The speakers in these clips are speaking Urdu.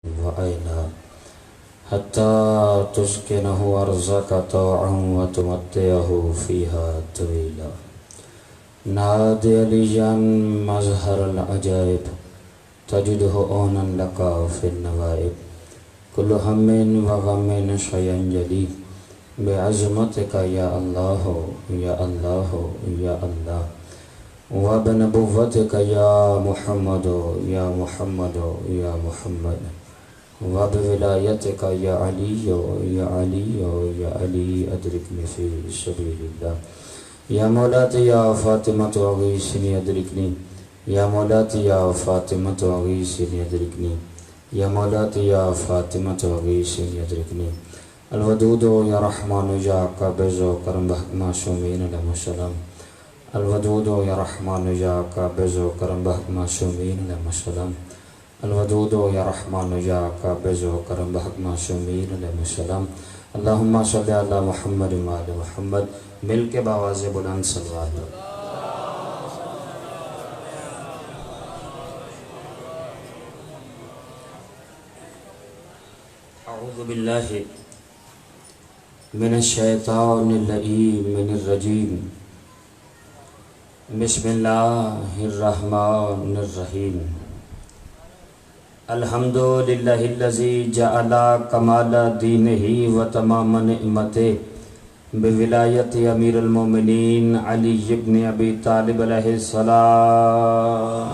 وعينا حتى تسكنه أرزك طوعا وتمتعه فيها طويلا. نادي عليا مظهر العجائب تجده أونا لك في النوائب. كل هم وغم سينجلي بعظمتك يا الله يا الله يا الله، وبنبوتك يا محمد يا محمد يا محمد، وبولايتك يا علي يا علي يا علي أدركني في سبيل الله. يا مولاتي يا فاطمة أغيثني أدركني، يا مولاتي يا فاطمة أغيثني أدركني، يا مولاتي يا فاطمة أغيثني أدركني. الودود يا رحمن يا قابض کرم بحق معصومین علیہ السلام. الودود یا رحمان یا قابض کرم بحق معصومین علیہ السلام. الودود یا رحمان یا قابض کرم بحق معصومین علیہ السلام. اللہم صلی علی محمد و آل محمد. مل کے باواز بلند صلوات. اعوذ باللہ من الشیطان اللعین الرجیم. بسم اللہ الرحمن الرحیم. الحمد للہ الذی جعل کمال دینہ و تمام نعمتہ بولایت امیر المومنین علی بن ابی طالب علیہ السلام.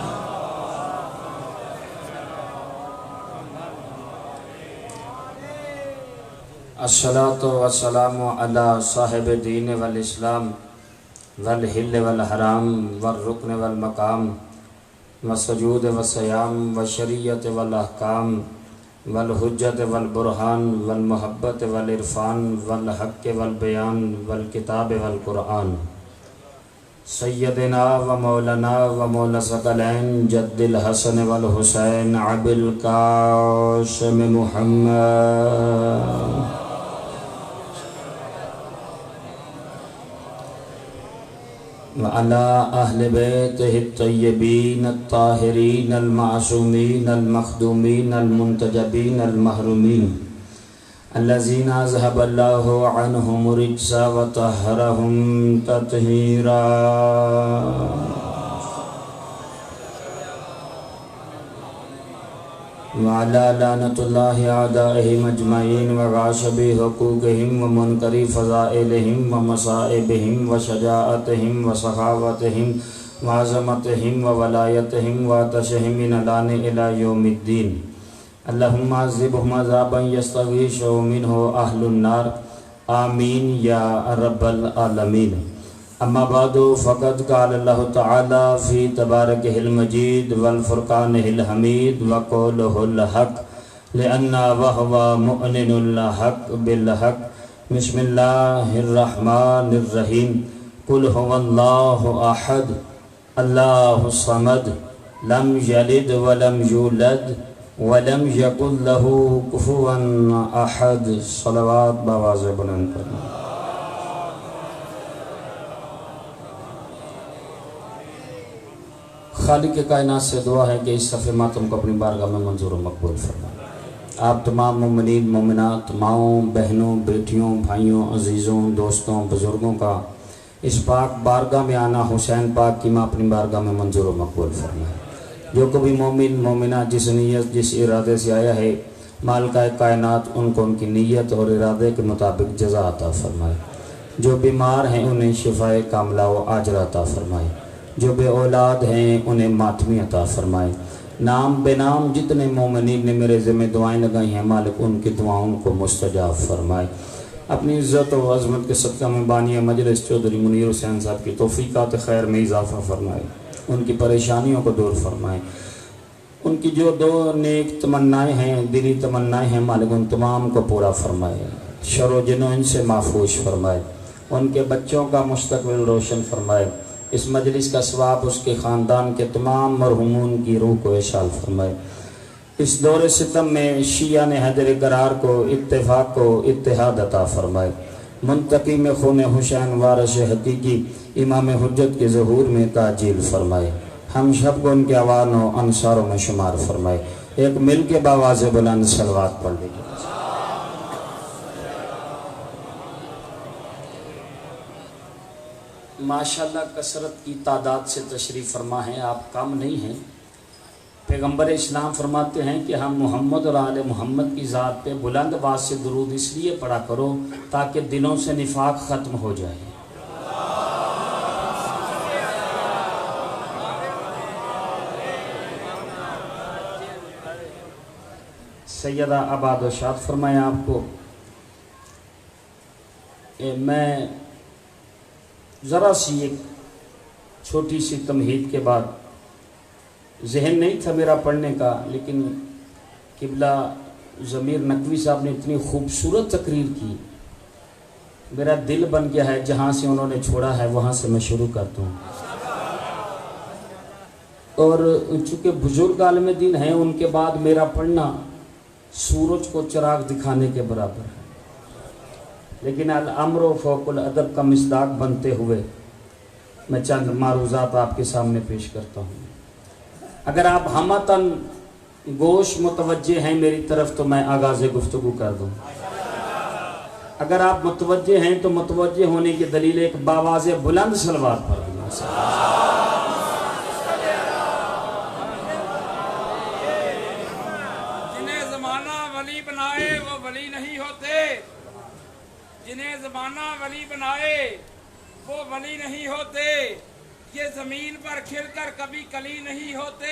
الصلاۃ والسلام علی صاحب دین والاسلام والحل والحرام والرکن والمقام والسجود والصیام والشریعت والاحکام والحجت والبرہان والمحبت والعرفان والحق والبیان والکتاب والقرآن. سیدنا و مولانا و مولا ثقلین جد الحسن والحسین ابی القاسم محمد وعلى أهل بيته الطيبين الطاهرين المعصومين المخدومين المنتجبين المحرومين الذين أذهب الله عنهم الرجس وطهرهم تطهيرا. وعلى لعنة الله أعدائهم أجمعين وغاصب حقوقهم ومنكر فضائلهم ومصائبهم وشجاعتهم وسخاوتهم وعظمتهم وولايتهم وعطشهم من الآن إلى يوم الدين. اللهم عذبهم عذابا يستغيث منه أهل النار. آمين يا رب العالمين. اما بعد فقد قال الله تعالى في تباركه المجيد والفرقانه الحميد وقوله الحق لأن وهو مؤمن الحق بالحق. بسم الله الرحمن الرحيم. قل هو الله أحد الله الصمد لم يلد ولم يولد ولم يكن له كفوا أحد. صلوات باواز بلند کرنا. خالق کائنات سے دعا ہے کہ اس صفحہ ماتم کو اپنی بارگاہ میں منظور و مقبول فرمائے. آپ تمام مومنین مومنات ماؤں بہنوں بیٹیوں بھائیوں عزیزوں دوستوں بزرگوں کا اس پاک بارگاہ میں آنا حسین پاک کی ماں اپنی بارگاہ میں منظور و مقبول فرمائے. جو کبھی مومن مومنہ جس نیت جس ارادے سے آیا ہے مالکہ کائنات ان کو ان کی نیت اور ارادے کے مطابق جزا عطا فرمائے. جو بیمار ہیں انہیں شفاء کاملہ و عاجلہ عطا فرمائے. جو بے اولاد ہیں انہیں ماتمی عطا فرمائے. نام بے نام جتنے مومنین نے میرے ذمہ دعائیں لگائی ہیں مالک ان کی دعاؤں کو مستجاب فرمائے. اپنی عزت و عظمت کے صدقہ میں بانی مجلس چودھری منیر حسین صاحب کی توفیقات خیر میں اضافہ فرمائے. ان کی پریشانیوں کو دور فرمائے. ان کی جو دو نیک تمنائیں ہیں دلی تمنائیں ہیں مالک ان تمام کو پورا فرمائے. شر و جن و ان سے محفوظ فرمائے. ان کے بچوں کا مستقبل روشن فرمائے. اس مجلس کا ثواب اس کے خاندان کے تمام مرحومون کی روح کو اشال فرمائے. اس دور ستم میں شیعہ نے حیدر قرار کو اتفاق کو اتحاد عطا فرمائے. منتقی میں خون حسین وارث حقیقی امام حجت کے ظہور میں تعجیل فرمائے. ہم سب کو ان کے عوان و انصاروں میں شمار فرمائے. ایک مل کے باواز بلند صلوات پڑھ لیجیے۔ ماشاءاللہ کثرت کی تعداد سے تشریف فرما ہیں، آپ کم نہیں ہیں۔ پیغمبر اسلام فرماتے ہیں کہ ہم محمد اور آل محمد کی ذات پہ بلند آواز سے درود اس لیے پڑھا کرو تاکہ دلوں سے نفاق ختم ہو جائے۔ سیدہ آباد و شاد فرمایا آپ کو میں ذرا سی ایک چھوٹی سی تمہید کے بعد، ذہن نہیں تھا میرا پڑھنے کا، لیکن قبلہ ضمیر نقوی صاحب نے اتنی خوبصورت تقریر کی، میرا دل بن گیا ہے جہاں سے انہوں نے چھوڑا ہے وہاں سے میں شروع کرتا ہوں۔ اور چونکہ بزرگ عالم دین ہیں، ان کے بعد میرا پڑھنا سورج کو چراغ دکھانے کے برابر ہے، لیکن الامر فوق الادب کا مصداق بنتے ہوئے میں چند معروضات آپ کے سامنے پیش کرتا ہوں۔ اگر آپ ہمتاً گوش متوجہ ہیں میری طرف تو میں آغاز گفتگو کر دوں، اگر آپ متوجہ ہیں تو متوجہ ہونے کی دلیل ایک باواز بلند صلوات پڑھ دوں۔ جنہیں زمانہ ولی بنائے وہ ولی نہیں ہوتے، جنہیں زمانہ ولی بنائے وہ ولی نہیں ہوتے، یہ زمین پر کھل کر کبھی کلی نہیں ہوتے،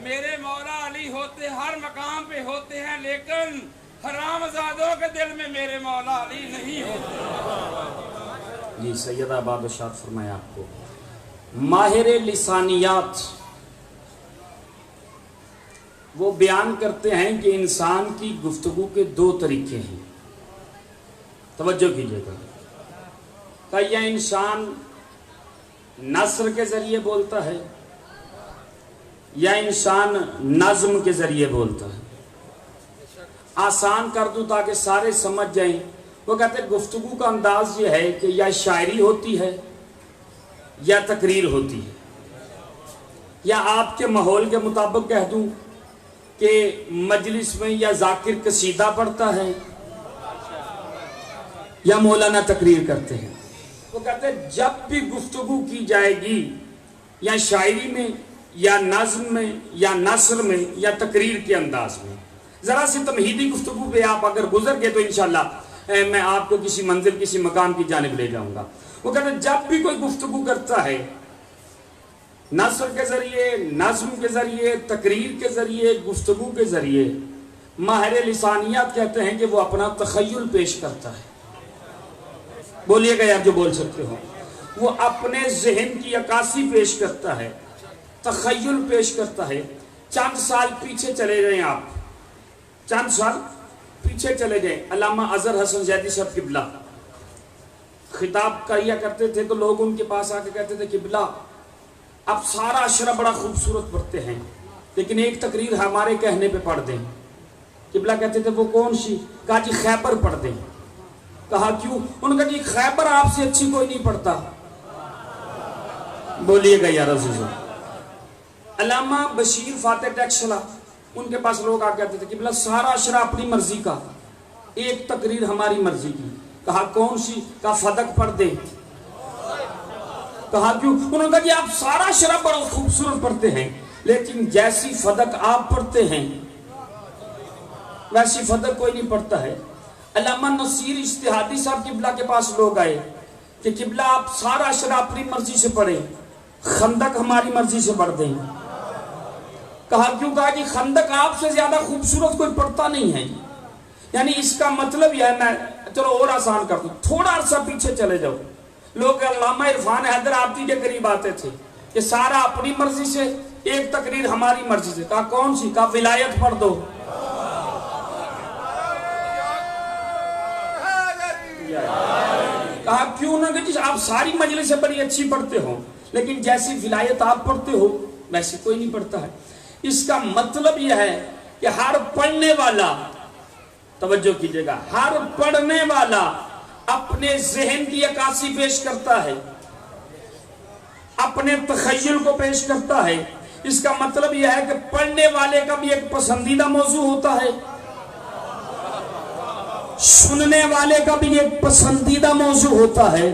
میرے مولا علی ہوتے ہر مقام پہ ہوتے ہیں، لیکن حرام زادوں کے دل میں میرے مولا علی نہیں ہوتے۔ جی سیدہ آباد و شاد فرمایا آپ کو۔ ماہر لسانیات وہ بیان کرتے ہیں کہ انسان کی گفتگو کے دو طریقے ہیں، توجہ کیجئے گا، کہ یا انسان نثر کے ذریعے بولتا ہے یا انسان نظم کے ذریعے بولتا ہے۔ آسان کر دوں تاکہ سارے سمجھ جائیں، وہ کہتے ہیں گفتگو کا انداز یہ ہے کہ یا شاعری ہوتی ہے یا تقریر ہوتی ہے، یا آپ کے ماحول کے مطابق کہہ دوں کہ مجلس میں یا ذاکر قصیدہ پڑھتا ہے یا مولانا تقریر کرتے ہیں۔ وہ کہتے ہیں جب بھی گفتگو کی جائے گی یا شاعری میں یا نظم میں یا نثر میں یا تقریر کے انداز میں، ذرا سی تمہیدی گفتگو پہ آپ اگر گزر گئے تو انشاءاللہ میں آپ کو کسی منزل کسی مقام کی جانب لے جاؤں گا۔ وہ کہتے ہیں جب بھی کوئی گفتگو کرتا ہے نثر کے ذریعے، نظم کے ذریعے، تقریر کے ذریعے، گفتگو کے ذریعے، ماہر لسانیات کہتے ہیں کہ وہ اپنا تخیل پیش کرتا ہے۔ بولیے گا یار جو بول سکتے ہو، وہ اپنے ذہن کی عکاسی پیش کرتا ہے، تخیل پیش کرتا ہے۔ چند سال پیچھے چلے جائیں، آپ چند سال پیچھے چلے جائیں، علامہ اظہر حسن زیدی صاحب قبلہ خطاب کیا کرتے تھے تو لوگ ان کے پاس آ کے کہتے تھے قبلہ اب سارا اشرا بڑا خوبصورت پڑھتے ہیں لیکن ایک تقریر ہمارے کہنے پہ پڑھ دیں۔ قبلہ کہتے تھے وہ کون سی؟ کہا جی خیبر پڑھ دیں۔ کہا کیوں؟ انہوں نے کہا جی خیبر آپ سے اچھی کوئی نہیں پڑھتا۔ بولیے گا یار عزیزو۔ علامہ بشیر فاتح ٹیکسلا، ان کے پاس لوگ آ کہتے تھے قبلہ سارا اشرا اپنی مرضی کا، ایک تقریر ہماری مرضی کی۔ کہا کون سی؟ کہا فدق پڑھ دیں۔ کہا کیوں؟ انہوں نے کہا جی آپ سارا اشرا بڑا خوبصورت پڑھتے ہیں لیکن جیسی فدق آپ پڑھتے ہیں ویسی فدق کوئی نہیں پڑھتا ہے۔ علامہ نصیر اجتہادی صاحب قبلہ کے پاس لوگ آئے کہ قبلہ آپ سارا اشرا اپنی مرضی سے پڑھیں، خندق ہماری مرضی سے پڑھ دیں۔ کہا کیوں؟ کہا کہ خندق آپ سے زیادہ خوبصورت کوئی پڑھتا نہیں ہے۔ یعنی اس کا مطلب یہ ہے، میں چلو اور آسان کر دوں، تھوڑا عرصہ پیچھے چلے جاؤ، لوگ علامہ عرفان حیدر آبادی کے قریب آتے تھے کہ سارا اپنی مرضی سے، ایک تقریر ہماری مرضی سے۔ کہا کون سی؟ کہا ولایت پڑھ دو۔ کہا کیوں؟ نہ کہ آپ ساری مجلس سے بڑی اچھی پڑھتے ہو لیکن جیسی ولایت آپ پڑھتے ہو ویسی کوئی نہیں پڑھتا ہے۔ اس کا مطلب یہ ہے کہ ہر پڑھنے والا، توجہ کیجئے گا، ہر پڑھنے والا اپنے ذہن کی عکاسی پیش کرتا ہے، اپنے تخیل کو پیش کرتا ہے، اس کا مطلب یہ ہے کہ پڑھنے والے کا بھی ایک پسندیدہ موضوع ہوتا ہے، سننے والے کا بھی ایک پسندیدہ موضوع ہوتا ہے۔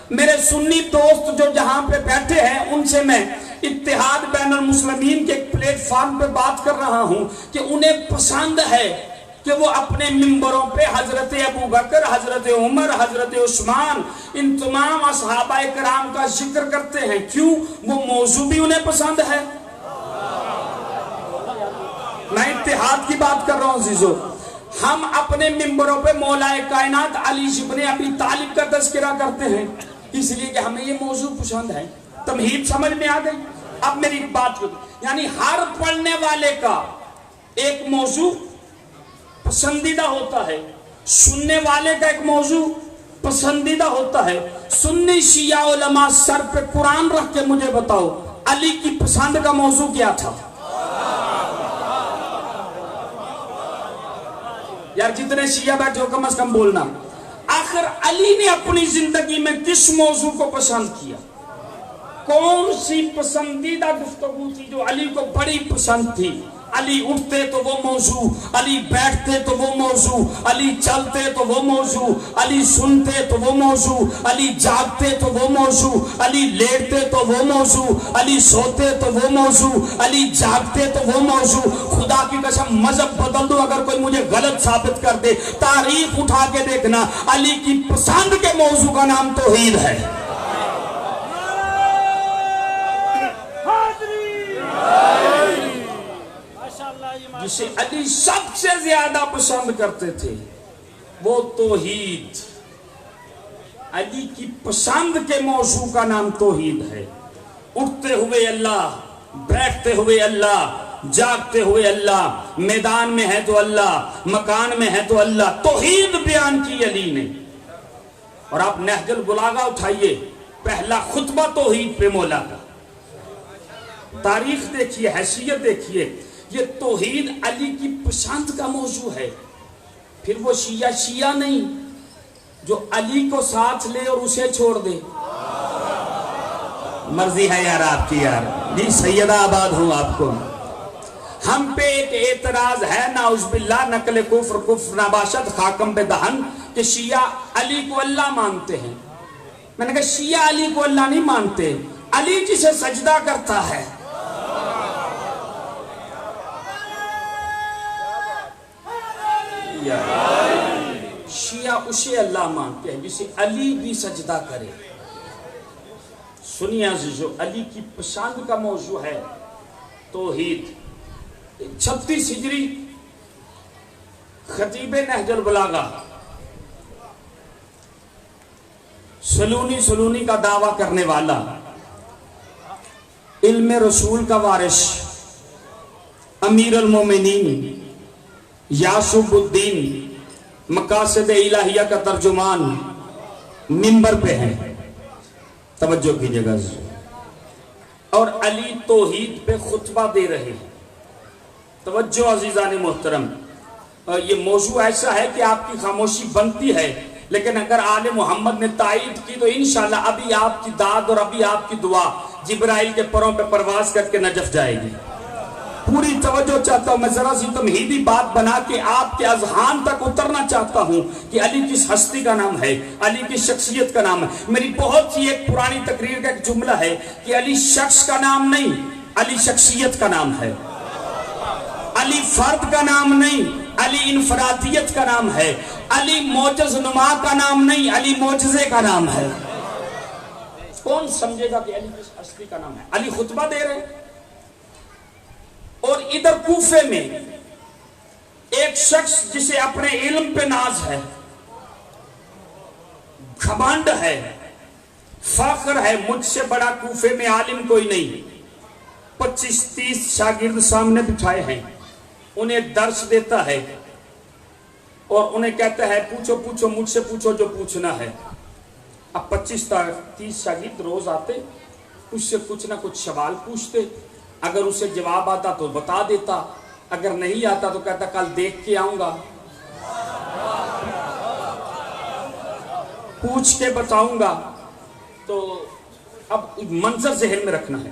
میرے سنی دوست جو جہاں پہ بیٹھے ہیں ان سے میں اتحاد بین المسلمین کے ایک پلیٹ فارم پہ بات کر رہا ہوں کہ انہیں پسند ہے کہ وہ اپنے ممبروں پہ حضرت ابو بکر، حضرت عمر، حضرت عثمان، ان تمام اصحابہ کرام کا ذکر کرتے ہیں۔ کیوں؟ وہ موضوع بھی انہیں پسند ہے۔ میں اتحاد کی بات کر رہا ہوں عزیزو۔ ہم اپنے ممبروں پہ مولا کائنات علی ابن ابی طالب کا تذکرہ کرتے ہیں اس لیے کہ ہمیں یہ موضوع پسند ہے۔ تمہید سمجھ میں آ گئی؟ اب میری بات کو، یعنی ہر پڑھنے والے کا ایک موضوع پسندیدہ ہوتا ہے، سننے والے کا ایک موضوع پسندیدہ ہوتا ہے۔ سنی شیعہ علماء سر پہ قرآن رکھ کے مجھے بتاؤ علی کی پسند کا موضوع کیا تھا؟ یار جتنے شیعہ بیٹھے ہو کم از کم بولنا، آخر علی نے اپنی زندگی میں کس موضوع کو پسند کیا؟ کون سی پسندیدہ گفتگو تھی جو علی کو بڑی پسند تھی؟ علی اٹھتے تو وہ موضوع، علی بیٹھتے تو وہ موضوع، علی چلتے تو وہ موضوع، علی سنتے تو وہ موضوع، علی جاگتے تو وہ موضوع، علی لیٹتے تو وہ موضوع، علی سوتے تو وہ موضوع، علی جاگتے تو وہ موضوع۔ خدا کی قسم مذہب بدل دو اگر کوئی مجھے غلط ثابت کر دے، تاریخ اٹھا کے دیکھنا علی کی پسند کے موضوع کا نام توحید ہے۔ جسے علی سب سے زیادہ پسند کرتے تھے وہ توحید۔ علی کی پسند کے موضوع کا نام توحید ہے۔ اٹھتے ہوئے اللہ، بیٹھتے ہوئے اللہ، جاگتے ہوئے اللہ، میدان میں ہے تو اللہ، مکان میں ہے تو اللہ، توحید بیان کی علی نے۔ اور آپ نہج البلاغہ اٹھائیے، پہلا خطبہ توحید پہ مولا کا۔ تاریخ دیکھیے، حیثیت دیکھیے، یہ توحید علی کی پسند کا موضوع ہے۔ پھر وہ شیعہ نہیں جو علی کو ساتھ لے اور اسے چھوڑ دے۔ مرضی ہے یار آپ کی، یار جی سیدہ آباد ہوں آپ کو۔ ہم پہ ایک اعتراض ہے نعوذ باللہ، نقل کفر نباشت خاکم بے دہن، کہ شیعہ علی کو اللہ مانتے ہیں۔ میں نے کہا شیعہ علی کو اللہ نہیں مانتے، علی جسے سجدہ کرتا ہے شیعہ اسے اللہ مانتے ہیں جسے علی بھی سجدہ کرے۔ سنیے عزیزو، علی کی پسند کا موضوع ہے توحید۔ 36 ہجری خطیب نہج البلاغہ سلونی کا دعویٰ کرنے والا، علم رسول کا وارث، امیر المومنین، یاسب الدین، مقاصد الہیہ کا ترجمان، منبر پہ ہیں، توجہ کیجئے گا، اور علی توحید پہ خطبہ دے رہے ہیں۔ توجہ عزیزان محترم، یہ موضوع ایسا ہے کہ آپ کی خاموشی بنتی ہے، لیکن اگر آل محمد نے تائید کی تو انشاءاللہ ابھی آپ کی داد اور ابھی آپ کی دعا جبرائیل کے پروں پہ پرواز کر کے نجف جائے گی۔ پوری توجہ چاہتا ہوں، میں ذرا سی تمہیدی بات بنا کے آپ کے اذہان تک اترنا چاہتا ہوں کہ علی کس ہستی کا نام ہے، علی کی شخصیت کا نام ہے۔ میری بہت سی ایک پرانی تقریر کا ایک جملہ ہے کہ علی شخص کا نام نہیں، علی شخصیت کا نام ہے۔ علی فرد کا نام نہیں، علی انفرادیت کا نام ہے۔ علی معجز نما کا نام نہیں، علی معجزے کا نام ہے۔ کون سمجھے گا کہ علی کس ہستی کا نام ہے؟ علی خطبہ دے رہے ہیں، اور ادھر کوفے میں ایک شخص جسے اپنے علم پہ ناز ہے، گھمنڈ ہے، فخر ہے، مجھ سے بڑا کوفے میں عالم کوئی نہیں، 25-30 شاگرد سامنے بٹھائے ہیں، انہیں درس دیتا ہے اور انہیں کہتا ہے پوچھو مجھ سے پوچھو جو پوچھنا ہے۔ اب 25-30 شاگرد روز آتے، اس سے کچھ نہ کچھ سوال پوچھتے، اگر اسے جواب آتا تو بتا دیتا، اگر نہیں آتا تو کہتا کل دیکھ کے آؤں گا، پوچھ کے بتاؤں گا۔ تو اب منظر ذہن میں رکھنا ہے،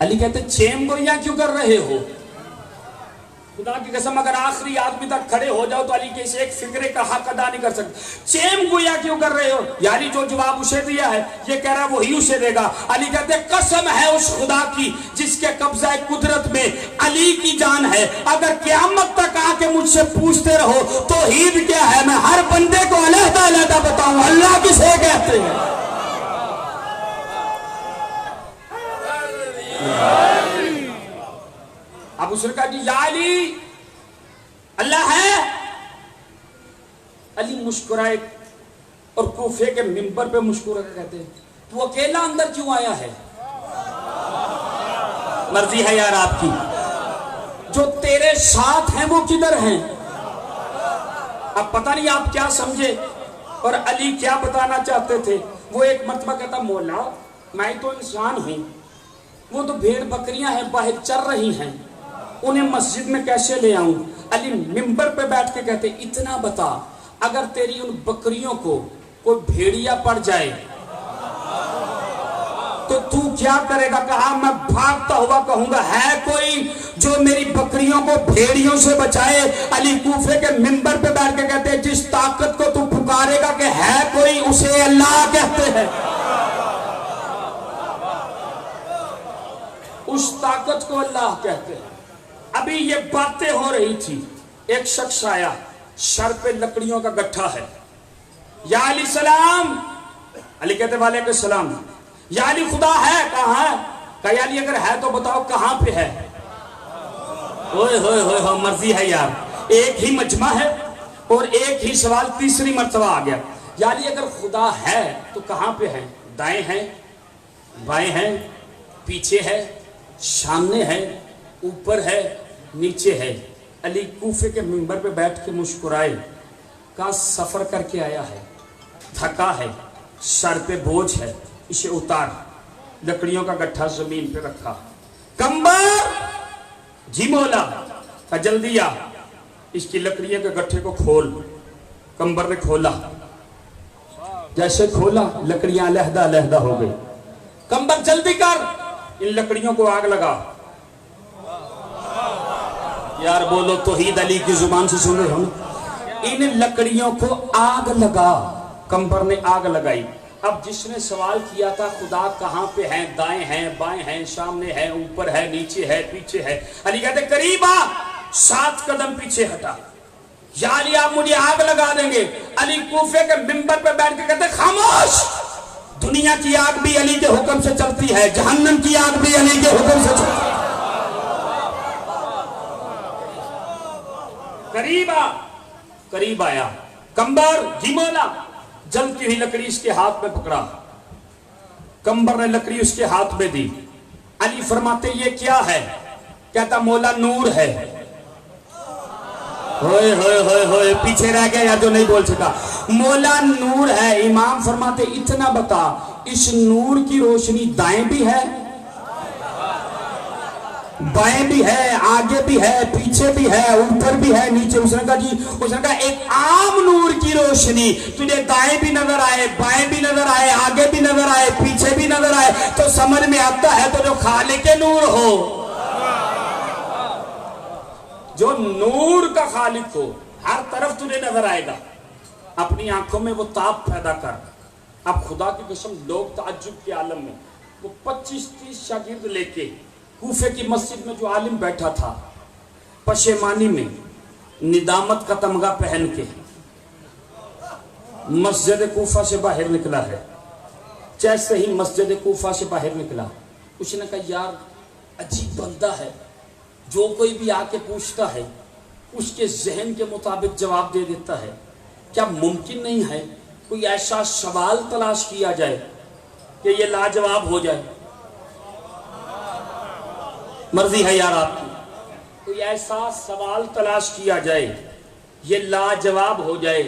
علی کہتے چیم گوئیاں کیوں کر رہے ہو؟ خدا کی قسم اگر آخری آدمی تک کھڑے ہو جاؤ تو علی کے اس ایک فکرے کا حق ادا نہیں کر سکتے. چیم گویا کیوں کر رہے ہو؟ یعنی جو جواب اسے دیا ہے یہ کہہ رہا ہے وہی اسے دے گا. علی کہتے قسم ہے اس خدا کی جس کے قبضہ قدرت میں علی کی جان ہے, اگر قیامت تک آ کے مجھ سے پوچھتے رہو توحید کیا ہے, میں ہر بندے کو علیحدہ علیحدہ بتاؤں اللہ کسے کہتے ہیں. اب اس نے کہا کہ یا علی اللہ ہے. علی مسکرائے اور کوفے کے منبر پہ مسکرا کے کہتے ہیں تو اکیلا اندر کیوں آیا ہے؟ مرضی ہے یار آپ کی, جو تیرے ساتھ ہیں وہ کدھر ہیں؟ اب پتہ نہیں آپ کیا سمجھے اور علی کیا بتانا چاہتے تھے. وہ ایک مرتبہ کہتا مولا میں تو انسان ہوں, وہ تو بھیڑ بکریاں ہیں باہر چر رہی ہیں, انہیں مسجد میں کیسے لے آؤں؟ علی منبر پہ بیٹھ کے کہتے اتنا بتا, اگر تیری ان بکریوں کو کوئی بھیڑیا پڑ جائے تو تو کیا کرے گا؟ کہا میں بھاگتا ہوا کہوں گا ہے کوئی جو میری بکریوں کو بھیڑیوں سے بچائے. علی کوفے کے منبر پہ بیٹھ کے کہتے جس طاقت کو تو پکارے گا کہ ہے کوئی اسے اللہ کہتے ہیں. اس طاقت کو اللہ کہتے ہیں. ابھی یہ باتیں ہو رہی تھی, ایک شخص آیا, سر پہ لکڑیوں کا گٹھا ہے. یا علی سلام. علی کہتے وعلیکم السلام. یا علی خدا ہے؟ کہاں ہے؟ کہا یا علی اگر ہے تو بتاؤ کہاں پہ ہے؟ ہوئے ہوئے ہوئے ہوئے مرضی ہے یار, ایک ہی مجمع ہے اور ایک ہی سوال تیسری مرتبہ آ گیا. یا علی اگر خدا ہے تو کہاں پہ ہے؟ دائیں ہیں, بائیں ہیں, پیچھے ہے, سامنے ہے, اوپر ہے, نیچے ہے. علی کوفے کے منبر پہ بیٹھ کے مسکرائے, کہا سفر کر کے آیا ہے, تھکا ہے, سر پہ بوجھ ہے, اسے اتار. لکڑیوں کا گٹھا زمین پہ رکھا. کمبر جی مولا. کہا جلدی آ, اس کی لکڑیوں کے گٹھے کو کھول. کمبر نے کھولا, جیسے کھولا لکڑیاں علیحدہ علیحدہ ہو گئی. کمبر جلدی کر, ان لکڑیوں کو آگ لگا. یار بولو توحید علی کی زبان سے سن رہے ہو. ان لکڑیوں کو آگ لگا. کمبر نے آگ لگائی. اب جس نے سوال کیا تھا خدا کہاں پہ ہیں, دائیں ہیں, بائیں ہیں, سامنے ہے, اوپر ہے, نیچے ہے, پیچھے ہے. علی کہتے قریب آ, 7 قدم پیچھے ہٹا. یا علی آپ مجھے آگ لگا دیں گے. علی کوفے کے منبر پہ بیٹھ کے کہتے خاموش, دنیا کی آگ بھی علی کے حکم سے چلتی ہے, جہنم کی آگ بھی علی کے حکم سے چلتی ہے. قریب آیا. کمبر جی مولا. جلتی ہوئی لکڑی اس کے ہاتھ میں پکڑا. کمبر نے لکڑی اس کے ہاتھ میں دی. علی فرماتے یہ کیا ہے؟ کہتا مولا نور ہے. ہوئے ہوئے ہوئے ہوئے پیچھے رہ گیا یا جو نہیں بول سکا. مولا نور ہے. امام فرماتے اتنا بتا, اس نور کی روشنی دائیں بھی ہے, بائیں بھی ہے, آگے بھی ہے, پیچھے بھی ہے, اوپر بھی ہے, نیچے. اس نے کہا جی, اس نے کہا ایک عام نور کی روشنی تجھے دائیں بھی نظر آئے, بائیں بھی نظر آئے, آگے بھی نظر آئے, پیچھے بھی نظر آئے تو سمجھ میں آتا ہے تو جو خالق نور ہو, جو نور کا خالق ہو, ہر طرف تجھے نظر آئے گا. اپنی آنکھوں میں وہ تاب پیدا کر. اب خدا کی قسم لوگ تعجب کے عالم میں, وہ 25-30 شاگرد لے کے کوفے کی مسجد میں جو عالم بیٹھا تھا, پشیمانی میں ندامت کا تمغہ پہن کے مسجد کوفہ سے باہر نکلا ہے. جیسے ہی مسجد کوفہ سے باہر نکلا, اس نے کہا یار عجیب بندہ ہے, جو کوئی بھی آ کے پوچھتا ہے اس کے ذہن کے مطابق جواب دے دیتا ہے. کیا ممکن نہیں ہے کوئی ایسا سوال تلاش کیا جائے کہ یہ لاجواب ہو جائے؟ مرضی ہے یار آپ کی. کوئی ایسا سوال تلاش کیا جائے یہ لاجواب ہو جائے,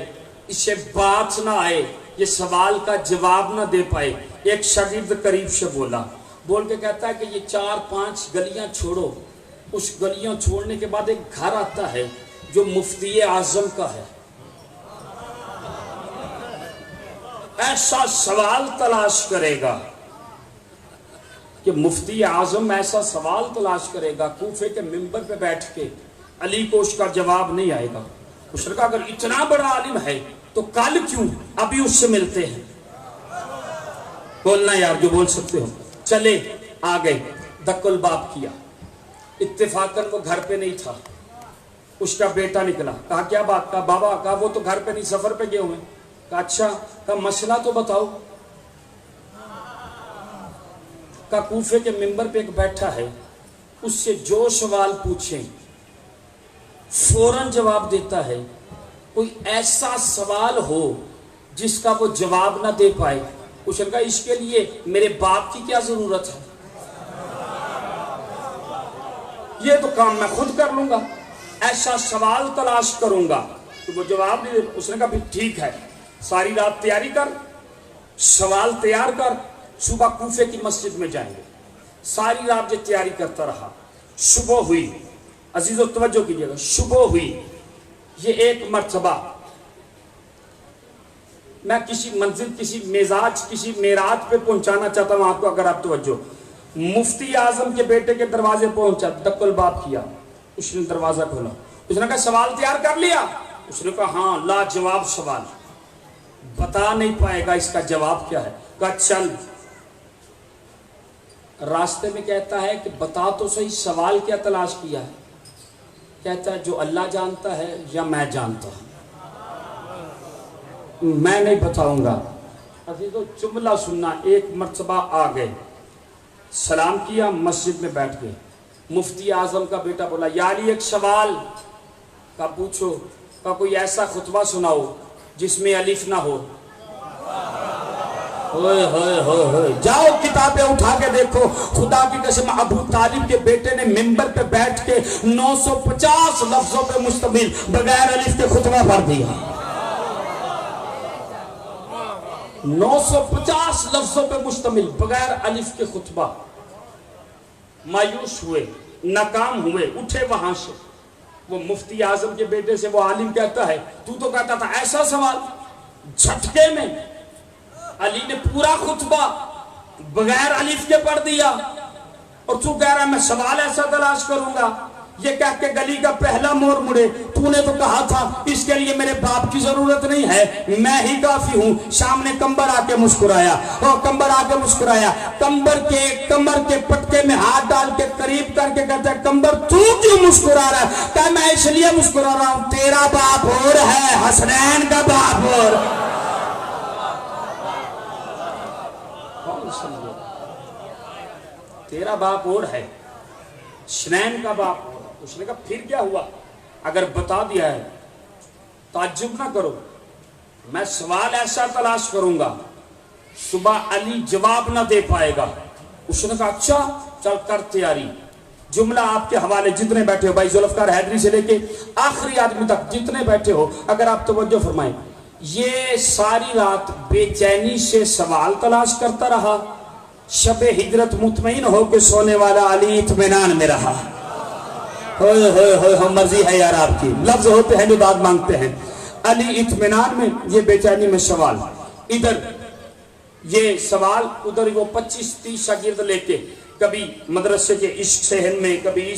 اس سے بات نہ آئے, یہ سوال کا جواب نہ دے پائے. ایک شاگرد قریب سے بولا, بول کے کہتا ہے کہ یہ 4-5 گلیاں چھوڑو. اس گلیاں چھوڑنے کے بعد ایک گھر آتا ہے جو مفتی اعظم کا ہے. ایسا سوال تلاش کرے گا کہ مفتی اعظم ایسا سوال تلاش کرے گا کوفے کے ممبر پہ بیٹھ کے، علی کو اس کا جواب نہیں آئے گا۔ اس نے کہا اگر اتنا بڑا عالم ہے تو کل کیوں ابھی اس سے ملتے ہیں؟ بولنا یار جو بول سکتے ہو۔ چلے آ گئے، دق الباب کیا، اتفاقاً وہ گھر پہ نہیں تھا، اس کا بیٹا نکلا۔ کہا کیا بات؟ کہا بابا، کہا وہ تو گھر پہ نہیں سفر پہ گئے ہوئے۔ کہا اچھا، کہا مسئلہ تو بتاؤ۔ کہا کوفے کے ممبر پہ ایک بیٹھا ہے، اس سے جو سوال پوچھیں فوراً جواب دیتا ہے، کوئی ایسا سوال ہو جس کا وہ جواب نہ دے پائے، اس نے کہا اس کے لیے میرے باپ کی کیا ضرورت ہے، یہ تو کام میں خود کر لوں گا، ایسا سوال تلاش کروں گا تو وہ جواب نہیں دے۔ اس نے کہا ٹھیک ہے، ساری رات تیاری کر، سوال تیار کر، صبح کوفے کی مسجد میں جائیں گے۔ ساری رات یہ تیاری کرتا رہا، صبح ہوئی، عزیزو توجہ کیجیے گا، صبح ہوئی۔ یہ ایک مرتبہ میں کسی منزل، کسی مزاج، کسی معراج پہ پہنچانا چاہتا ہوں آپ کو، اگر آپ توجہ۔ مفتی اعظم کے بیٹے کے دروازے پہنچا، دق الباب کیا، اس نے دروازہ کھولا، اس نے کہا سوال تیار کر لیا؟ اس نے کہا ہاں، لاجواب سوال، بتا نہیں پائے گا اس کا جواب کیا ہے۔ کہا چل۔ راستے میں کہتا ہے کہ بتا تو صحیح سوال کیا تلاش کیا ہے؟ کہتا ہے جو اللہ جانتا ہے یا میں جانتا ہوں، میں نہیں بتاؤں گا۔ عزیزو جملہ سننا، ایک مرتبہ آ گئے، سلام کیا، مسجد میں بیٹھ گئے۔ مفتی اعظم کا بیٹا بولا یاری ایک سوال۔ کہا پوچھو۔ کہا کوئی ایسا خطبہ سناؤ جس میں الف نہ ہو۔ ہوئے ہوئے ہوئے ہوئے، جاؤ کتابیں اٹھا کے دیکھو، خدا کی قسم ابو طالب کے بیٹے نے ممبر پہ بیٹھ کے 950 لفظوں پہ مشتمل بغیر الف کے خطبہ پڑھ دیا۔ 950 لفظوں پہ مشتمل بغیر الف کے خطبہ۔ مایوس ہوئے، ناکام ہوئے، اٹھے وہاں سے۔ وہ مفتی اعظم کے بیٹے سے وہ عالم کہتا ہے تو کہتا تھا ایسا سوال، جھٹکے میں علی نے پورا خطبہ بغیر الف کے پڑھ دیا، اور تو کہہ رہا میں سوال ایسا تلاش کروں گا۔ یہ کہہ کے گلی کا پہلا موڑ مڑے، تو نے تو کہا تھا اس کے لیے میرے باپ کی ضرورت نہیں ہے، میں ہی کافی ہوں۔ سامنے کمبر آ کے مسکرایا، کمبر آ کے مسکرایا، کمبر کے پٹکے میں ہاتھ ڈال کے قریب کر کے کہتا ہے کمبر تو کیوں مسکرا رہا ہے؟ کہ میں اس لیے مسکرا رہا ہوں تیرا باپ اور ہے، حسنین کا باپ اور۔ تیرا باپ اور ہے، حسنین کا باپ۔ اس نے کہا پھر کیا ہوا؟ اگر بتا دیا ہے تعجب نہ کرو، میں سوال ایسا تلاش کروں گا صبح علی جواب نہ دے پائے گا۔ اس نے کہا اچھا چل کر تیاری۔ جملہ آپ کے حوالے، جتنے بیٹھے ہو بھائی ذوالفقار حیدری سے لے کے آخری آدمی تک جتنے بیٹھے ہو، اگر آپ توجہ فرمائیں، یہ ساری رات بے چینی سے سوال تلاش کرتا رہا، شب ہجرت مطمئن ہو کے سونے والا علی اطمینان میں رہا۔ ہوئے ہوئے ہوئے، ہم مرضی ہے یار آپ کی، لفظ ہوتے ہیں جو داد مانگتے ہیں۔ علی اطمینان میں، یہ بے چینی میں سوال، ادھر یہ سوال، ادھر وہ 25-30 شاگرد لے کے کبھی مدرسے کے عشق صحن میں، کبھی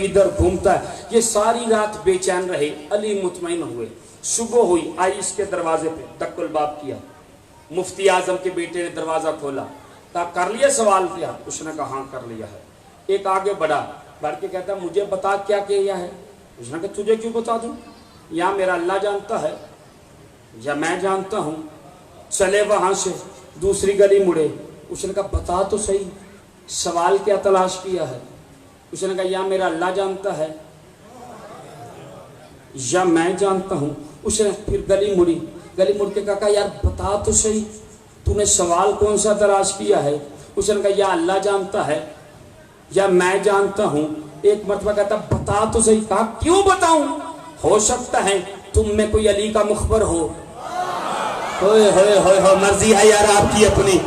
ادھر گھومتا ہے۔ یہ ساری رات بے چین رہے، علی مطمئن ہوئے۔ صبح ہوئی، آئی اس کے دروازے پہ، دق الباب کیا، مفتی اعظم کے بیٹے نے دروازہ کھولا، کہا کر لیا سوال کیا؟ اس نے کہا ہاں کر لیا ہے۔ ایک آگے بڑھا، بڑھ کے کہتا مجھے بتا کیا کیا ہے؟ اس نے کہا تجھے کیوں بتا دوں، یا میرا اللہ جانتا ہے یا میں جانتا ہوں۔ چلے وہاں سے، دوسری گلی مڑے، اس نے کہا بتا تو صحیح سوال کیا تلاش کیا ہے؟ اس نے کہا یا میرا اللہ جانتا ہے یا میں جانتا ہوں۔ اس نے پھر گلی مڑ کے کہا یار بتا تو صحیح تو نے سوال کون سا تلاش کیا ہے؟ اس نے کہا یا اللہ جانتا ہے یا میں جانتا ہوں۔ ایک مرتبہ کہتا بتا تو صحیح، کہا کیوں بتاؤں، ہو سکتا ہے تم میں کوئی علی کا مخبر ہو۔ ہوئے ہوئے ہوئے، مرضی ہے یار آپ کی اپنی۔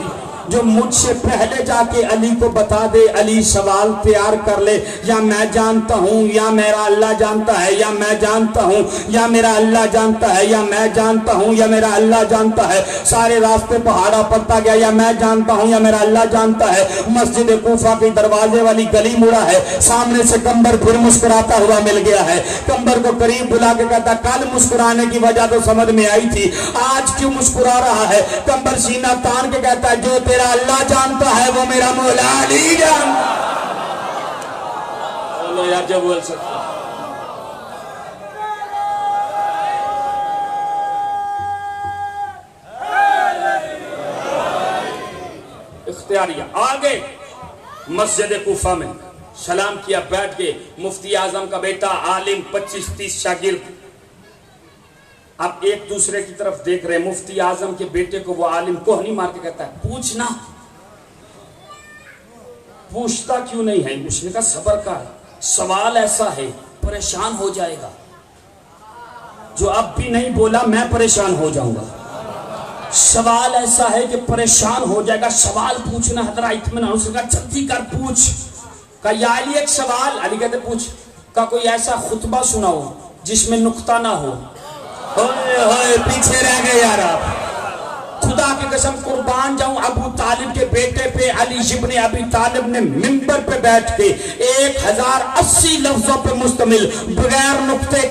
جو مجھ سے پہلے جا کے علی کو بتا دے، علی سوال تیار کر لے، یا میں جانتا ہوں یا میرا اللہ جانتا ہے، یا میں جانتا ہوں یا میرا اللہ جانتا ہے، یا میں جانتا ہوں یا میرا اللہ جانتا ہے۔ سارے راستے پہاڑا پڑتا گیا، یا میں جانتا ہوں یا میرا اللہ جانتا ہے۔ مسجد کوفہ کے دروازے والی گلی مڑا ہے، سامنے سے کمبر پھر مسکراتا ہوا مل گیا ہے۔ کمبر کو قریب بلا کے کہتا کل مسکرانے کی وجہ تو سمجھ میں آئی تھی، آج کیوں مسکرا رہا ہے؟ کمبر سینہ تان کے کہتا ہے جو تیرا اللہ جانتا ہے وہ میرا مولا علی جانتا ہے۔ بولو یار جو بول سکتا اختیاریہ آگے مسجد کوفہ میں سلام کیا، بیٹھ کے مفتی اعظم کا بیٹا عالم 25-30 شاگرد اب ایک دوسرے کی طرف دیکھ رہے۔ مفتی اعظم کے بیٹے کو وہ عالم کوہنی مار کے کہتا ہے پوچھنا، پوچھتا کیوں نہیں ہے؟ اس نے کہا صبر کر، سوال ایسا ہے پریشان ہو جائے گا، جو اب بھی نہیں بولا میں پریشان ہو جاؤں گا۔ سوال ایسا ہے کہ پریشان ہو جائے گا، سوال پوچھنا ہے، ذرا اطمینان۔ اس نے کہا جلدی کر پوچھ۔ کہا یا علی ایک سوال۔ علی کہتے پوچھ۔ کہا کوئی ایسا خطبہ سناؤ جس میں نقطہ نہ ہو۔ ہوئے پیچھے رہ گئے یار آپ۔ خدا کی قسم قربان جاؤں، ابو طالب کے بیٹے پہ علی ابن ابی طالب نے منبر پہ بیٹھ کے 1080 لفظوں پہ مشتمل بغیر نقطے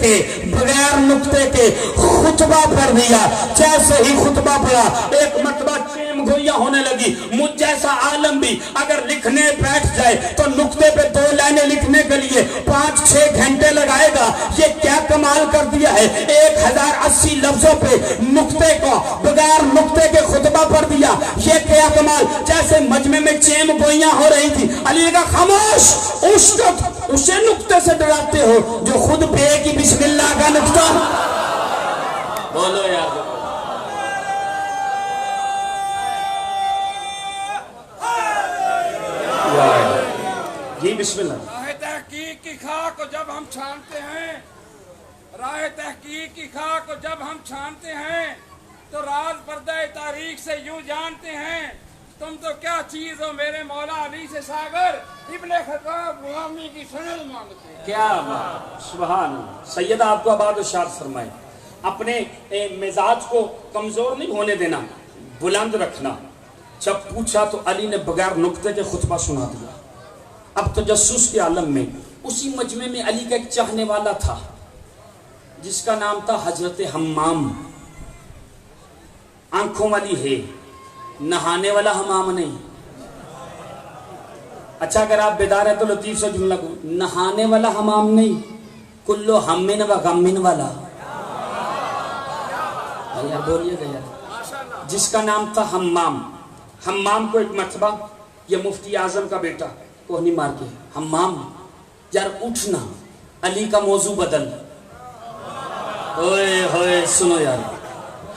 کے خطبہ پڑھ دیا۔ جیسے ہی خطبہ پڑھا ایک مرتبہ چیم گوئیاں ہونے لگی۔ مجھ جیسا عالم بھی اگر لکھنے بیٹھ جائے تو نقطے پہ 2 لائنیں لکھنے کے لیے 5-6 گھنٹے لگائے گا۔ یہ کیا کمال کر دیا ہے، 1080 لفظوں پہ نقطے کو بغیر نقطے کے خطبہ پڑھ دیا۔ یہ کیا کمال، جیسے مجمع میں چیم گوئیاں ہو رہی تھی۔ علی نے کہا خاموش، اسے نقطے سے ڈراتے ہو جو خود بے کی بسم اللہ کا نقطہ۔ بولو یار جی بسم اللہ۔ راہ تحقیق کی خاک کو جب ہم چھانتے ہیں، راہ تحقیق کی خاک کو جب ہم چھانتے ہیں تو راز پردہ تاریخ سے یوں جانتے ہیں، تم تو کیا چیز ہو میرے مولا علی سے ساگر، ابن خطاب غلامی کی سند مانگتے ہیں۔ کیا سبحان اللہ۔ سیدہ آپ کو آباد و شاد فرمائے، اپنے مزاج کو کمزور نہیں ہونے دینا، بلند رکھنا۔ جب پوچھا تو علی نے بغیر نقطے کے خطبہ سنا دیا۔ اب تجسس کے عالم میں اسی مجمع میں علی کا ایک چاہنے والا تھا جس کا نام تھا حضرت حمام۔ آنکھوں والی ہے، نہانے والا حمام نہیں۔ اچھا اگر آپ بیدار ہیں تو لطیف سے جملہ کو، نہانے والا حمام نہیں، کلو ہمن و غمن والا۔ یار بولیے گا یار۔ جس کا نام تھا حمام۔ حمام کو ایک مرتبہ یہ مفتی اعظم کا بیٹا کوہنی مار کے، حمام یار اٹھنا، علی کا موضوع بدل۔ ہوئے ہوئے سنو یار،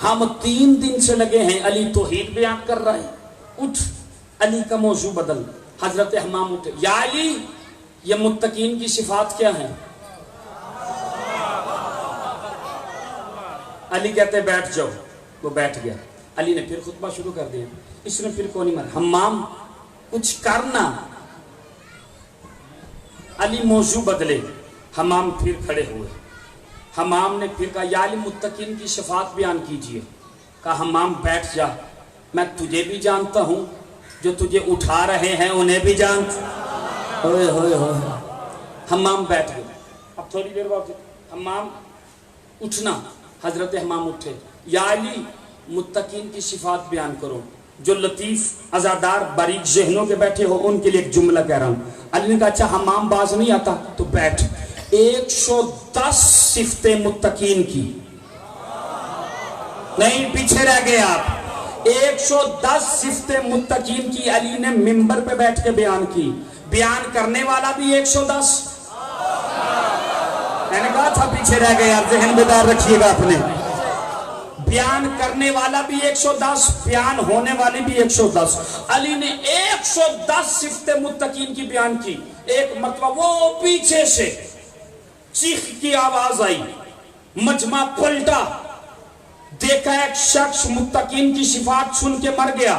ہم 3 دن سے لگے ہیں، علی توحید بیان کر رہا ہے، اٹھ علی کا موضوع بدل۔ حضرت حمام اٹھے، یا علی یہ متقین کی صفات کیا ہیں؟ علی کہتے بیٹھ جاؤ، وہ بیٹھ گیا۔ علی نے پھر خطبہ شروع کر دیا۔ اس نے پھر کونی مارا، حمام کچھ کرنا۔ علی موضوع بدلے، حمام پھر کھڑے ہوئے۔ حمام نے پھر کہا یا علی متقین کی صفات بیان کیجئے۔ کہا حمام بیٹھ جا، میں تجھے بھی جانتا ہوں، جو تجھے اٹھا رہے ہیں انہیں بھی جانتا۔ ہوئے ہوئے ہوئے حمام بیٹھ گئے۔ اب تھوڑی دیر بعد حمام اٹھنا، حضرت حمام اٹھے، یا علی متقین کی صفات بیان کرو۔ جو لطیف عزادار باریک ذہنوں کے بیٹھے ہو ان کے لیے ایک جملہ کہہ رہا ہوں۔ علی نے کہا اچھا حمام باز نہیں آتا تو بیٹھ۔ 110 صفتیں متقین کی، نہیں پیچھے رہ گئے آپ۔ 110 صفتیں متقین کی علی نے منبر پہ بیٹھ کے بیان کی۔ بیان کرنے والا بھی 110۔ میں نے کہا تھا پیچھے رہ گئے آپ، ذہن بیدار رکھیے گا اپنے۔ بیان کرنے والا بھی 110، بیان ہونے والی بھی 110۔ علی نے 110 صفتیں متقین کی بیان کی۔ ایک مرتبہ وہ پیچھے سے چیخ کی آواز آئی، مجمع پلٹا، دیکھا ایک شخص متقین کی صفات سن کے مر گیا۔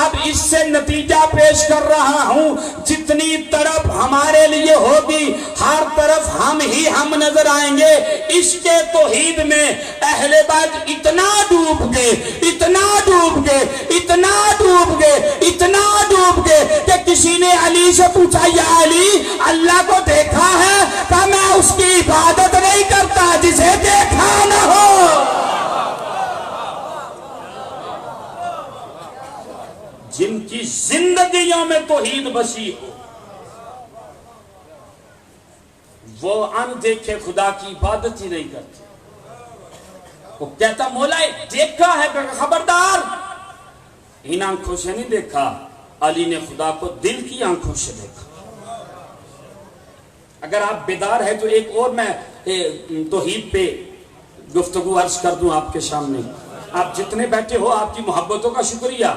اب اس سے نتیجہ پیش کر رہا ہوں، جتنی طرف ہمارے لیے ہوگی ہر طرف ہم ہی ہم نظر آئیں گے۔ عشق توحید میں اہل بیت اتنا ڈوب گئے، اتنا ڈوب گئے، اتنا ڈوب گئے، اتنا ڈوب گئے کہ کسی نے علی سے پوچھا، یا علی اللہ کو دیکھا ہے؟ کہ میں اس کی عبادت نہیں کرتا جسے دیکھا نہ ہو۔ جن کی زندگیوں میں توحید بسی ہو وہ ان دیکھے خدا کی عبادت ہی نہیں کرتے۔ وہ کہتا مولا دیکھا ہے، خبردار ان آنکھوں سے نہیں دیکھا، علی نے خدا کو دل کی آنکھوں سے دیکھا۔ اگر آپ بیدار ہیں تو ایک اور میں توحید پہ گفتگو عرض کر دوں آپ کے سامنے۔ آپ جتنے بیٹھے ہو آپ کی محبتوں کا شکریہ۔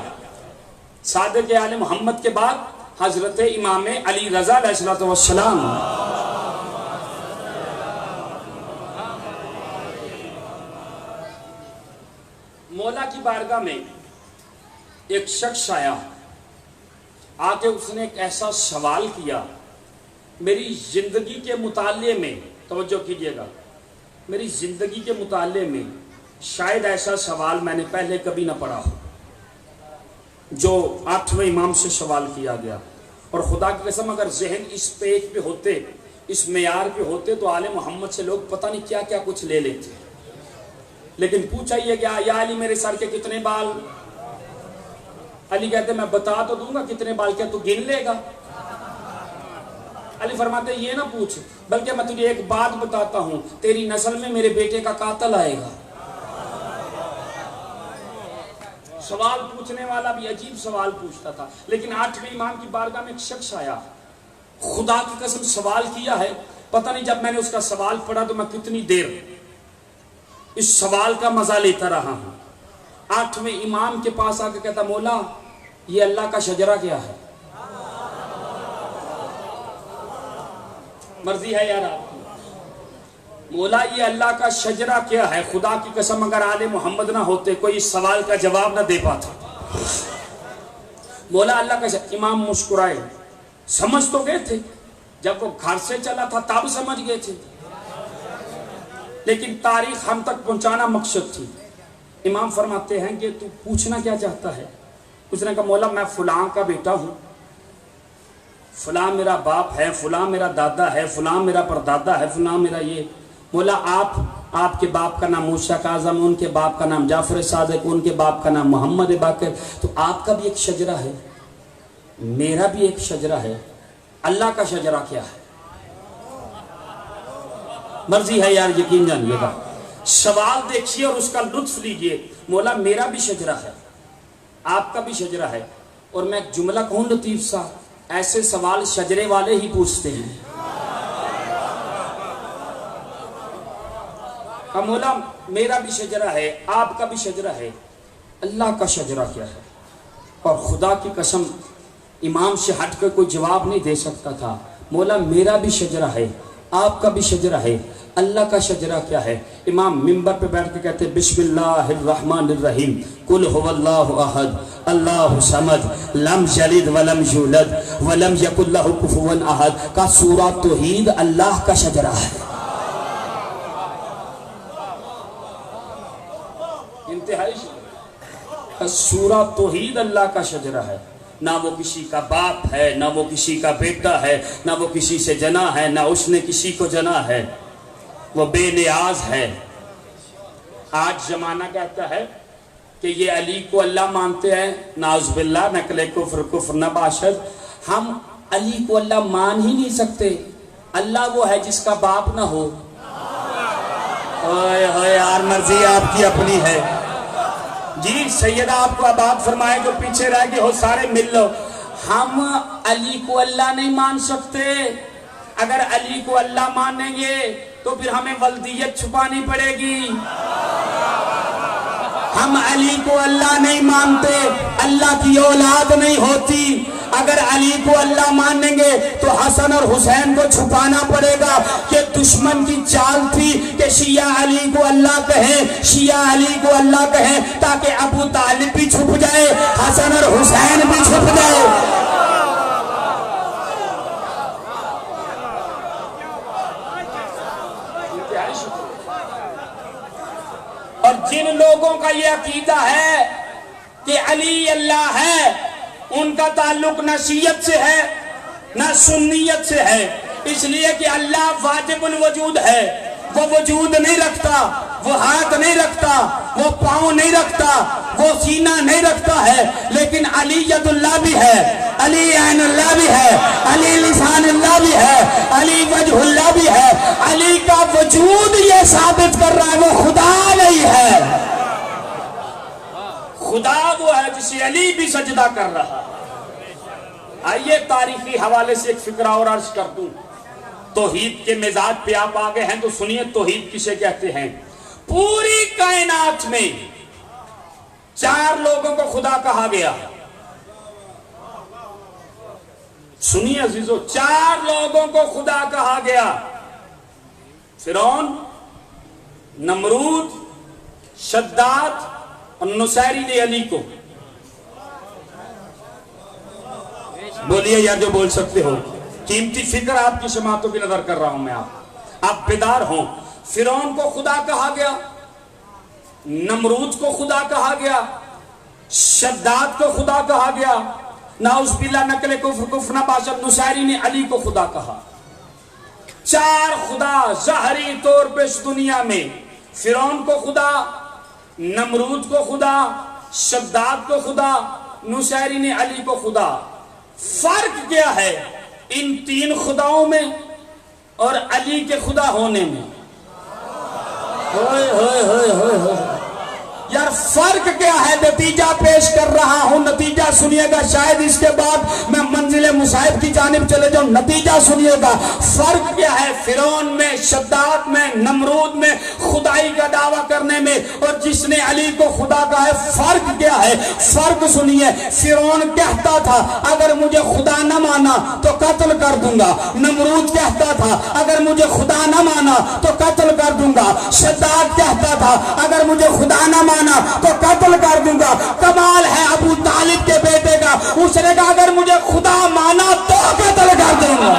صادق آل محمد کے بعد حضرت امام علی رضا علیہ السلام، مولا کی بارگاہ میں ایک شخص آیا، آکے اس نے ایک ایسا سوال کیا، میری زندگی کے مطالعے میں توجہ کیجئے گا، میری زندگی کے مطالعے میں شاید ایسا سوال میں نے پہلے کبھی نہ پڑھا ہو جو 8ویں امام سے سوال کیا گیا۔ اور خدا کی قسم اگر ذہن اس پیج پہ ہوتے، اس معیار پہ ہوتے تو آل محمد سے لوگ پتہ نہیں کیا کیا کچھ لے لیتے۔ لیکن پوچھا یہ گیا، یا علی میرے سر کے کتنے بال؟ علی کہتے میں بتا تو دوں گا کتنے بال، کیا تو گن لے گا؟ علی فرماتے یہ نہ پوچھ، بلکہ میں تجھے ایک بات بتاتا ہوں، تیری نسل میں میرے بیٹے کا قاتل آئے گا۔ سوال پوچھنے والا بھی عجیب سوال پوچھتا تھا، لیکن 8ویں امام کی بارگاہ میں ایک شخص آیا، خدا کی قسم سوال کیا ہے، پتہ نہیں جب میں نے اس کا سوال پڑھا تو میں کتنی دیر اس سوال کا مزہ لیتا رہا ہوں۔ 8ویں امام کے پاس آ کے کہتا مولا یہ اللہ کا شجرہ کیا ہے؟ مرضی ہے یار آپ کی، مولا یہ اللہ کا شجرہ کیا ہے؟ خدا کی قسم اگر آل محمد نہ ہوتے کوئی اس سوال کا جواب نہ دے پاتا۔ مولا اللہ کا شجرہ۔ امام مسکرائے، سمجھ تو گئے تھے، جب وہ گھر سے چلا تھا تب سمجھ گئے تھے، لیکن تاریخ ہم تک پہنچانا مقصد تھی۔ امام فرماتے ہیں کہ تو پوچھنا کیا چاہتا ہے؟ اس نے کہا مولا میں فلاں کا بیٹا ہوں، فلاں میرا باپ ہے، فلاں میرا دادا ہے، فلاں میرا پردادا ہے، فلاں میرا یہ۔ مولا آپ کے باپ کا نام موسیٰ کاظم، ان کے باپ کا نام جعفر صادق، ان کے باپ کا نام محمد باقر، تو آپ کا بھی ایک شجرہ ہے، میرا بھی ایک شجرہ ہے، اللہ کا شجرہ کیا ہے؟ مرضی ہے یار یقین جانیے گا، سوال دیکھیے اور اس کا لطف لیجئے۔ مولا میرا بھی شجرہ ہے، آپ کا بھی شجرہ ہے، اور میں ایک جملہ کہوں لطیف سا، ایسے سوال شجرے والے ہی پوچھتے ہیں۔ مولا میرا بھی شجرہ ہے، آپ کا بھی شجرہ ہے، اللہ کا شجرہ کیا ہے؟ اور خدا کی قسم امام سے ہٹ کر کوئی جواب نہیں دے سکتا تھا۔ مولا میرا بھی شجرہ ہے، آپ کا بھی شجرہ ہے، اللہ کا شجرہ کیا ہے؟ امام منبر پہ بیٹھ کے کہتے بسم اللہ الرحمن الرحیم، قل هو اللہ احد اللہ صمد لم یلد ولم یولد ولم یکن لہ کفوا احد کا سورہ توحید اللہ کا شجرہ ہے۔ انتہائی سورہ توحید اللہ کا شجرہ ہے، نہ وہ کسی کا باپ ہے، نہ وہ کسی کا بیٹا ہے، نہ وہ کسی سے جنا ہے، نہ اس نے کسی کو جنا ہے، وہ بے نیاز ہے۔ آج زمانہ کہتا ہے کہ یہ علی کو اللہ مانتے ہیں، نعوذ باللہ، نقل کفر کفر نہ باشد۔ ہم علی کو اللہ مان ہی نہیں سکتے، اللہ وہ ہے جس کا باپ نہ ہو۔ اوئے ہوئے یار مرضی آپ کی اپنی ہے جی۔ سیدہ آپ کو آباد فرمائے، جو پیچھے رہ گئے ہو سارے مل لو۔ ہم علی کو اللہ نہیں مان سکتے، اگر علی کو اللہ مانیں گے تو پھر ہمیں ولدیت چھپانی پڑے گی۔ ہم علی کو اللہ نہیں مانتے، اللہ کی اولاد نہیں ہوتی، اگر علی کو اللہ مانیں گے تو حسن اور حسین کو چھپانا پڑے گا کہ دشمن کی چال تھی کہ شیعہ علی کو اللہ کہیں، شیعہ علی کو اللہ کہیں تاکہ ابو طالب بھی چھپ جائے، حسن اور حسین بھی چھپ جائے۔ اور جن لوگوں کا یہ عقیدہ ہے کہ علی اللہ ہے، ان کا تعلق نہ شیعت سے ہے نہ سنیت سے ہے، اس لیے کہ اللہ واجب الوجود ہے، وہ وجود نہیں رکھتا، وہ ہاتھ نہیں رکھتا، وہ پاؤں نہیں رکھتا، وہ سینہ نہیں رکھتا ہے، لیکن علی ید اللہ بھی ہے، علی عین اللہ بھی ہے، علی لسان اللہ بھی ہے، علی وجہ اللہ بھی ہے۔ علی کا وجود یہ ثابت کر رہا ہے وہ خدا نہیں ہے، خدا وہ ہے جسے علی بھی سجدہ کر رہا۔ آئیے تاریخی حوالے سے ایک فکرہ اور عرض کر دوں، توحید کے مزاج پہ آپ آگے ہیں تو سنیے توحید کسے کہتے ہیں۔ پوری کائنات میں 4 لوگوں کو خدا کہا گیا، سنیے عزیزو، 4 لوگوں کو خدا کہا گیا، فرعون، نمرود، شداد اور نصیرین علی کو۔ بولیے یا جو بول سکتے ہو، قیمتی فکر آپ کی سماعتوں کی نظر کر رہا ہوں میں، آپ بیدار ہوں۔ فرعون کو خدا کہا گیا، نمرود کو خدا کہا گیا، شداد کو خدا کہا گیا، نعوذ باللہ نقل کفر نباشد نصیرین علی کو خدا کہا۔ 4 خدا ظاہری طور پہ اس دنیا میں، فرعون کو خدا، نمرود کو خدا، شداد کو خدا، نصیرین علی کو خدا۔ فرق کیا ہے ان 3 خداؤں میں اور علی کے خدا ہونے میں؟ ہوئے ہوئے ہوئے ہوئے ہوئے یار فرق کیا ہے؟ نتیجہ پیش کر رہا ہوں، نتیجہ سنیے گا، شاید اس کے بعد میں منزل مصائب کی جانب چلے جاؤں، نتیجہ سنیے گا۔ فرق کیا ہے فرعون میں، شداد میں، نمرود میں خدائی کا دعویٰ کرنے میں اور جس نے علی کو خدا کہا ہے؟ فرق کیا ہے؟ فرق سنیے، فرعون کہتا تھا اگر مجھے خدا نہ مانا تو قتل کر دوں گا، نمرود کہتا تھا اگر مجھے خدا نہ مانا تو قتل کر دوں گا، شداد کہتا تھا اگر مجھے خدا نہ مانا تو قتل کر دوں گا۔ کمال ہے ابو طالب کے بیٹے کا، اس نے کہا اگر مجھے خدا مانا تو قتل کر دوں گا۔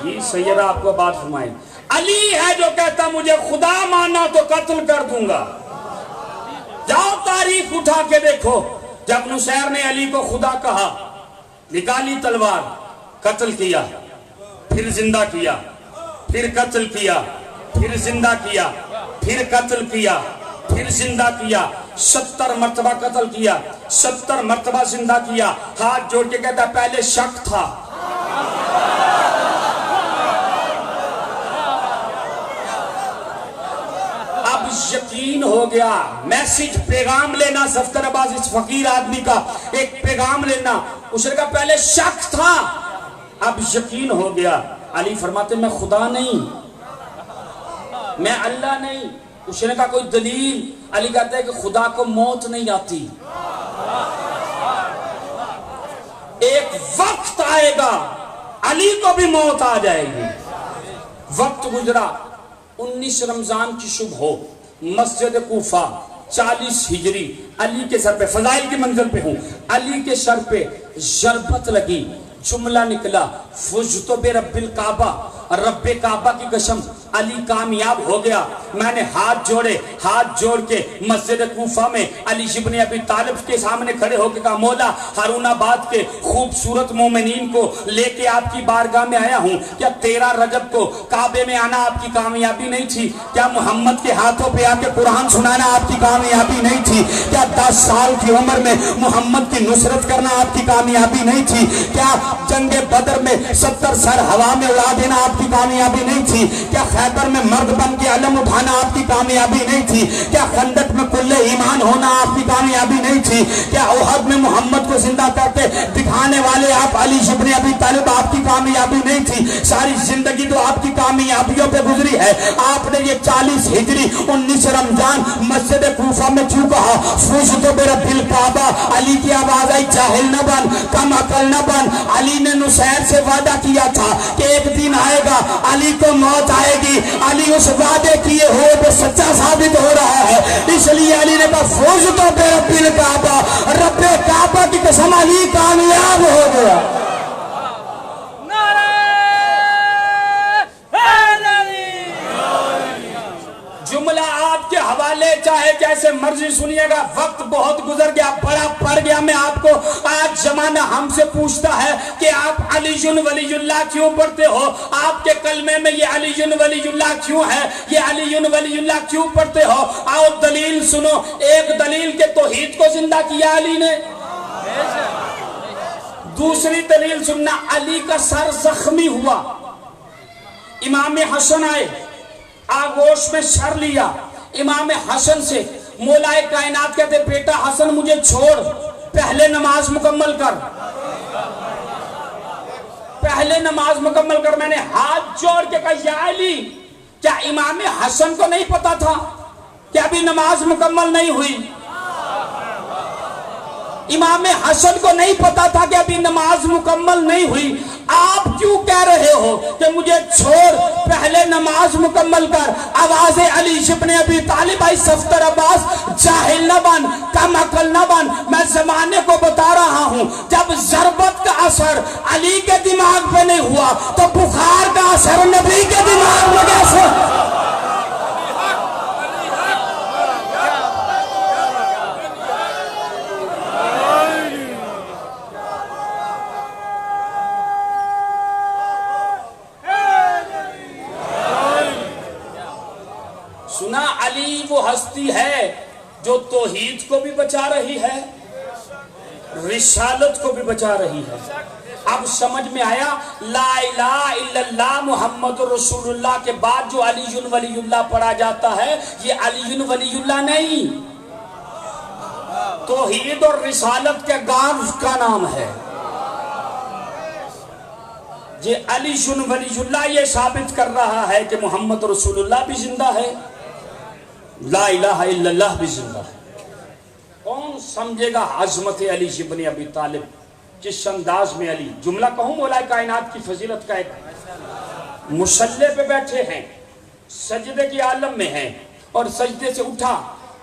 جی سیدہ آپ کو بات فرمائیں، علی ہے جو کہتا مجھے خدا مانا تو قتل کر دوں گا۔ جاؤ تاریخ اٹھا کے دیکھو، جب نصیر نے علی کو خدا کہا، نکالی تلوار، قتل کیا، پھر زندہ کیا، پھر قتل کیا، پھر زندہ کیا، پھر قتل کیا، پھر زندہ کیا، 70 مرتبہ قتل کیا، 70 مرتبہ زندہ کیا۔ ہاتھ جوڑ کے کہتا پہلے شک تھا، اب یقین ہو گیا۔ میسج، پیغام لینا سفتر عباس اس فقیر آدمی کا، ایک پیغام لینا، اس نے کہا پہلے شک تھا اب یقین ہو گیا۔ علی فرماتے میں خدا نہیں، میں اللہ نہیں۔ اس نے کہا کوئی دلیل؟ علی کہتا ہے کہ خدا کو موت نہیں آتی، ایک وقت آئے گا علی کو بھی موت آ جائے گی۔ وقت گزرا، 19 رمضان کی صبح، مسجد کوفہ، 40 ہجری، علی کے سر پہ، فضائل کی منزل پہ ہوں، علی کے سر پہ ضربت لگی، جملہ نکلا فزت برب الکعبہ، رب کعبہ کی قسم علی کامیاب ہو گیا۔ میں نے ہاتھ جوڑے، ہاتھ جوڑ کے مسجد کوفہ میں علی ابن ابی طالب کے سامنے کھڑے ہو کے کہا مولا ہارون آباد کے خوبصورت مومنین کو لے کے آپ کی بارگاہ میں آیا ہوں، کیا 13 رجب کو کعبے میں آنا آپ کی کامیابی نہیں تھی؟ کیا محمد کے ہاتھوں پہ آ کے قرآن سنانا آپ کی کامیابی نہیں تھی؟ کیا 10 سال کی عمر میں محمد کی نصرت کرنا آپ کی کامیابی نہیں تھی؟ کیا جنگ بدر میں 70 سر ہوا میں اڑا دینا آپ کی کامیابی نہیں تھی؟ کیا خیبر میں مرد بن کے علم اٹھانا آپ کی کامیابی نہیں تھی؟ کیا خندق میں کل ایمان ہونا آپ کی کامیابی نہیں تھی؟ کیا احد میں محمد کو زندہ کرتے دکھانے والے آپ علی ابن ابی طالب آپ کی کامیابی نہیں تھی؟ ساری زندگی تو آپ کی کامیابیوں پہ گزری ہے۔ آپ نے یہ 40 ہجری 19 رمضان مسجد کوفہ میں کیوں کہا فوزتو برب الکعبہ؟ علی کی آواز آئی جاہل نہ بن، کم عقل نہ بن۔ علی نے نصیر سے وعدہ کیا تھا کہ ایک دن آئے گا علی کو موت آئے گی، علی اس وعدے کیے ہوئے پہ سچا ثابت ہو رہا ہے، اس لیے علی نے کہا فوزتو برب الکعبہ، رب کعبہ کی قسم علی کامیاب ہو گیا۔ جملہ آپ کے حوالے چاہے جیسے مرضی سنیے گا، وقت بہت گزر گیا، بڑا پڑ گیا۔ میں آپ کو آج زمانہ ہم سے پوچھتا ہے کہ آپ علی ولی اللہ کیوں پڑھتے ہو؟ آپ کے کلمے میں یہ علی ولی اللہ کیوں ہے؟ یہ علی ولی اللہ کیوں پڑھتے ہو؟ آؤ دلیل سنو۔ ایک دلیل کے توحید کو زندہ کیا علی نے، دوسری دلیل سننا، علی کا سر زخمی ہوا، امام حسن آئے، آغوش میں سر لیا، امام حسن سے مولا کائنات کہتے بیٹا حسن مجھے چھوڑ، پہلے نماز مکمل کر، پہلے نماز مکمل کر۔ میں نے ہاتھ جوڑ کے کہا یا علی، کیا امام حسن کو نہیں پتا تھا کہ ابھی نماز مکمل نہیں ہوئی؟ امام حسن کو نہیں پتا تھا کہ ابھی نماز مکمل نہیں ہوئی، آپ کیوں کہہ رہے ہو کہ مجھے چھوڑ پہلے نماز مکمل کر؟ آواز علی ابن ابی طالب آئی صفتر عباس جاہل نہ بن، کم عقل نہ بن۔ میں زمانے کو بتا رہا ہوں جب ضربت کا اثر علی کے دماغ پہ نہیں ہوا تو بخار کا اثر نبی کے دماغ میں کیسے؟ سنا علی وہ ہستی ہے جو توحید کو بھی بچا رہی ہے، رسالت کو بھی بچا رہی ہے۔ اب سمجھ میں آیا لا الہ الا اللہ محمد رسول اللہ کے بعد جو علی ولی اللہ پڑھا جاتا ہے یہ علی ولی اللہ نہیں، توحید اور رسالت کے گاؤں کا نام ہے۔ یہ علی ولی اللہ یہ ثابت کر رہا ہے کہ محمد رسول اللہ بھی زندہ ہے، لا الہ الا اللہ بھی زندہ ہے۔ کون سمجھے گا عظمت علی ابن ابی طالب؟ جس انداز میں علی، جملہ کہوں مولا کائنات کی فضیلت کا، ایک مصلی پہ بیٹھے ہیں، سجدے کی عالم میں ہیں، اور سجدے سے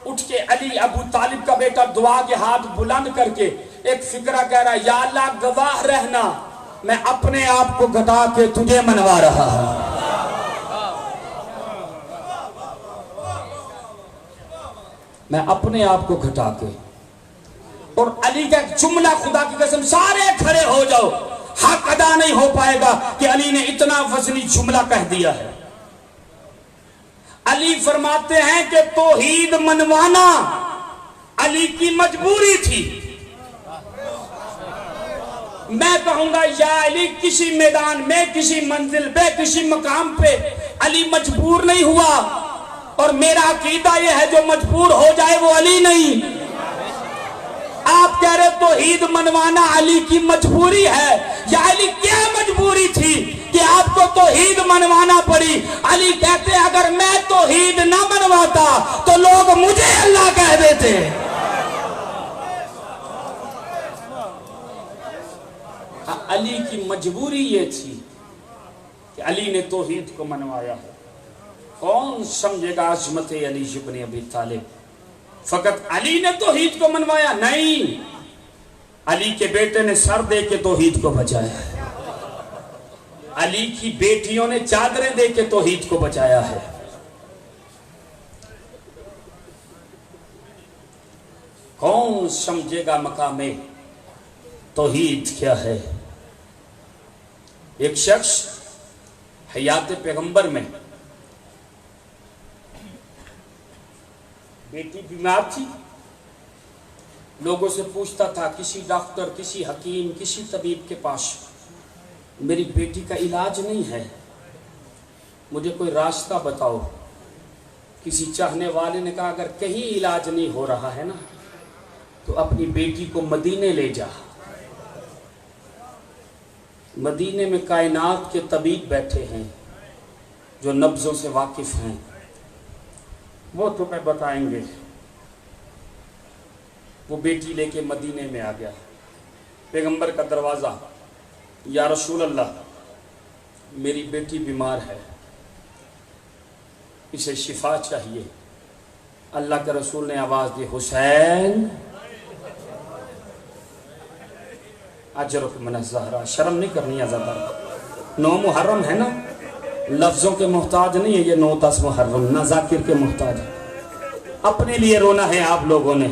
اٹھ کے علی ابو طالب کا بیٹا دعا کے ہاتھ بلند کر کے ایک فکرہ کہہ رہا ہے یا اللہ گواہ رہنا میں اپنے آپ کو گھٹا کے تجھے منوا رہا ہوں۔ میں اپنے آپ کو گھٹا کے، اور علی کا ایک جملہ خدا کی قسم سارے کھڑے ہو جاؤ، حق ادا نہیں ہو پائے گا کہ علی نے اتنا وزنی جملہ کہہ دیا ہے۔ علی فرماتے ہیں کہ توحید منوانا علی کی مجبوری تھی۔ میں کہوں گا یا علی کسی میدان میں، کسی منزل پہ، کسی مقام پہ علی مجبور نہیں ہوا، اور میرا عقیدہ یہ ہے جو مجبور ہو جائے وہ علی نہیں۔ آپ کہہ رہے توحید منوانا علی کی مجبوری ہے، یا علی کیا مجبوری تھی کہ آپ کو توحید منوانا پڑی؟ علی کہتے اگر میں توحید نہ منواتا تو لوگ مجھے اللہ کہہ دیتے۔ علی کی مجبوری یہ تھی کہ علی نے توحید کو منوایا ہے۔ کون سمجھے گا عظمت علی ابن ابی طالب؟ فقط علی نے توحید کو منوایا نہیں، علی کے بیٹے نے سر دے کے توحید کو بچایا، علی کی بیٹیوں نے چادریں دے کے توحید کو بچایا ہے، کون سمجھے گا مقام توحید کیا ہے؟ ایک شخص حیات پیغمبر میں بیٹی بیمار تھی، لوگوں سے پوچھتا تھا، کسی ڈاکٹر، کسی حکیم، کسی طبیب کے پاس میری بیٹی کا علاج نہیں ہے، مجھے کوئی راستہ بتاؤ۔ کسی چاہنے والے نے کہا اگر کہیں علاج نہیں ہو رہا ہے نا تو اپنی بیٹی کو مدینے لے جا، مدینے میں کائنات کے طبیب بیٹھے ہیں جو نبضوں سے واقف ہیں، وہ تمہیں بتائیں گے۔ وہ بیٹی لے کے مدینے میں آ گیا، پیغمبر کا دروازہ، یا رسول اللہ میری بیٹی بیمار ہے، اسے شفا چاہیے۔ اللہ کے رسول نے آواز دی، حسین اجرک من الزہرا، شرم نہیں کرنی آزادہ، 9 محرم ہے نا، لفظوں کے محتاج نہیں ہے یہ 9-10 محرم، نہ ذاکر کے محتاج ہے، اپنے لیے رونا ہے آپ لوگوں نے۔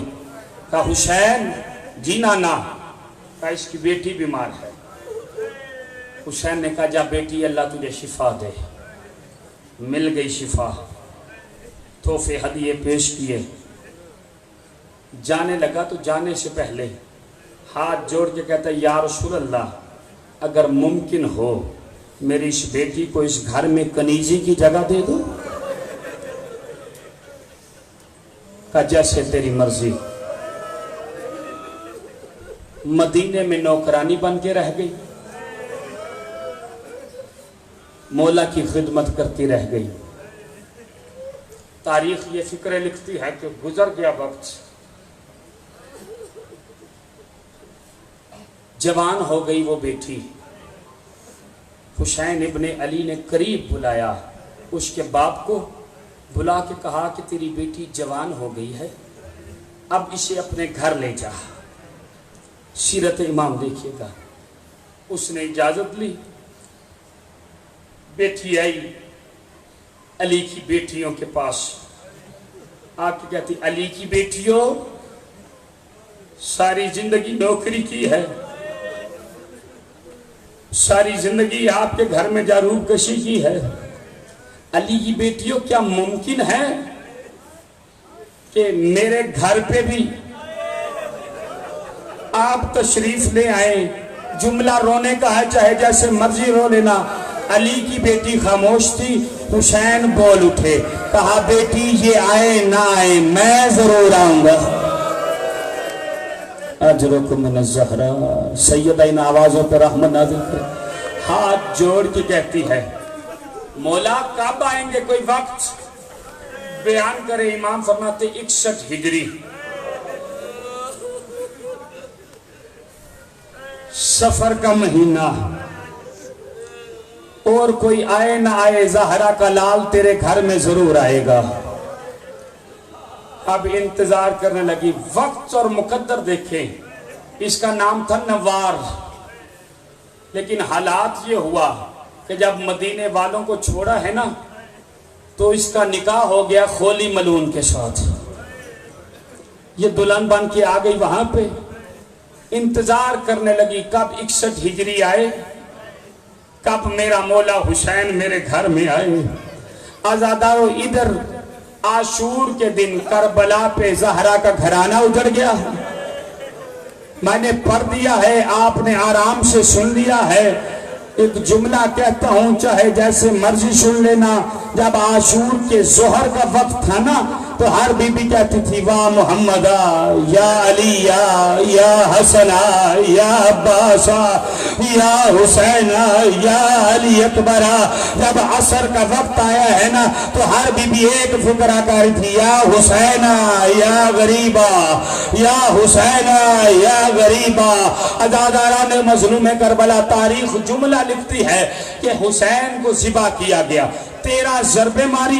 کہا حسین جی نانا، کہا اس کی بیٹی بیمار ہے۔ حسین نے کہا جا بیٹی اللہ تجھے شفا دے، مل گئی شفا، تحفے ہدیے پیش کیے، جانے لگا تو جانے سے پہلے ہاتھ جوڑ کے کہتا ہے یا رسول اللہ اگر ممکن ہو میری اس بیٹی کو اس گھر میں کنیزی کی جگہ دے دو۔ کہا جیسے تیری مرضی۔ مدینے میں نوکرانی بن کے رہ گئی، مولا کی خدمت کرتی رہ گئی۔ تاریخ یہ فکرے لکھتی ہے کہ گزر گیا وقت، جوان ہو گئی وہ بیٹی، حسین ابن علی نے قریب بلایا اس کے باپ کو، بلا کے کہا کہ تیری بیٹی جوان ہو گئی ہے، اب اسے اپنے گھر لے جا۔ سیرت امام دیکھیے گا، اس نے اجازت لی، بیٹی آئی علی کی بیٹیوں کے پاس، آ کے کہتی علی کی بیٹیوں ساری زندگی نوکری کی ہے، ساری زندگی آپ کے گھر میں جاروب کشی کی ہے، علی کی بیٹیوں کیا ممکن ہے کہ میرے گھر پہ بھی آپ تشریف لے آئیں؟ جملہ رونے کا ہے چاہے جیسے مرضی رو لینا۔ علی کی بیٹی خاموش تھی، حسین بول اٹھے، کہا بیٹی یہ آئے نہ آئے میں ضرور آؤں گا۔ اجرکم من الزہرا، سیدہ ان آوازوں پر رحمت نازل کرے، ہاتھ جوڑ کے کہتی ہے مولا کب آئیں گے؟ کوئی وقت بیان کرے۔ امام فرماتے 61 ہجری، سفر کا مہینہ، اور کوئی آئے نہ آئے زہرا کا لال تیرے گھر میں ضرور آئے گا۔ اب انتظار کرنے لگی، وقت اور مقدر دیکھیں، اس کا نام تھا نوار، لیکن حالات یہ ہوا کہ جب مدینے والوں کو چھوڑا ہے نا تو اس کا نکاح ہو گیا خولی ملون کے ساتھ، یہ دلہن بن کے آ گئی وہاں پہ۔ انتظار کرنے لگی کب 61 ہجری آئے، کب میرا مولا حسین میرے گھر میں آئے۔ آزادارو ادھر عاشور کے دن کربلا پہ زہرا کا گھرانہ اجڑ گیا، میں نے پڑھ دیا ہے، آپ نے آرام سے سن لیا ہے۔ ایک جملہ کہتا ہوں چاہے جیسے مرضی سن لینا، جب عاشور کے ظہر کا وقت تھا نا تو ہر بی بی کہتی تھی واہ محمدہ یا علی یا حسنہ یا عباسہ یا حسینہ یا علی اکبرہ۔ جب عصر کا وقت آیا ہے نا تو ہر بی بی ایک فکرہ کاری تھی، یا حسینہ یا غریبہ یا حسینہ یا غریبہ۔ عزاداران مظلوم کربلا، تاریخ جملہ لکھتی ہے کہ حسین کو ذبح کیا گیا، 13 ضربیں ماری،